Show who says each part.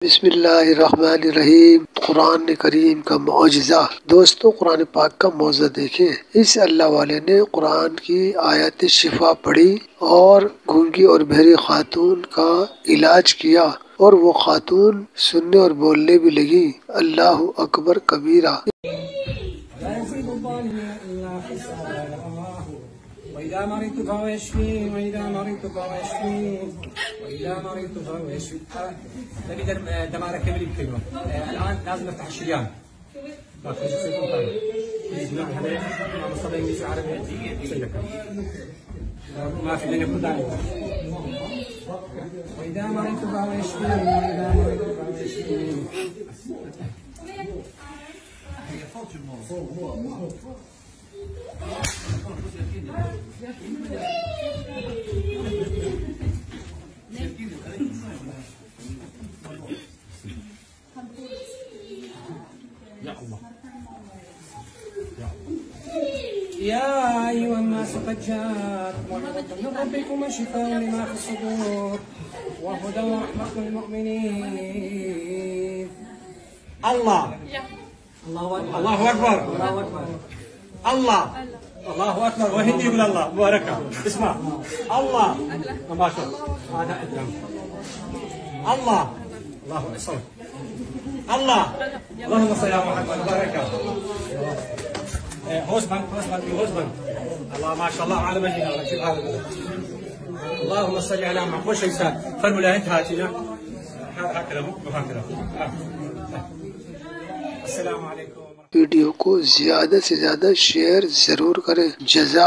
Speaker 1: बिस्मिल्लाहिर्रहमानिर्रहीम। कुरान करीम का मौजज़ा। दोस्तों, कुरान पाक का मौजज़ा देखें। इस अल्लाह वाले ने कुरान की आयत शिफा पढ़ी और गूंगी और बहरी खातून का इलाज किया और वो खातून सुनने और बोलने भी लगी। अल्लाह अकबर कबीरा।
Speaker 2: وإذا مرضت فهو يشفين وإذا مرضت فهو يشفين وإذا مرضت فهو يشفين. نبي دمار كامل الكلمة. الآن لازم نفتح الشريان. ما في لنا كل ذلك. وإذا مرضت فهو يشفين وإذا مرضت فهو يشفين. يا الله يا أيها الناس قد جاءتكم موعظة من ربكم وشفاء لما في الصدور وهدى ورحمة للمؤمنين. الله الله أكبر الله أكبر الله الله أكبر. وهندي يقول الله مباركة. اسمع الله ما شاء الله. هذا أدم الله الله أكبر الله. اللهم صل على محمد بركة. هوزبن الله ما شاء الله على مجينا. اللهم صل على محمد. خوش إنسان فرمولا أنت هاتينا هكذا وهكذا. السلام عليكم.
Speaker 1: वीडियो को ज्यादा से ज्यादा शेयर जरूर करें। जज़ा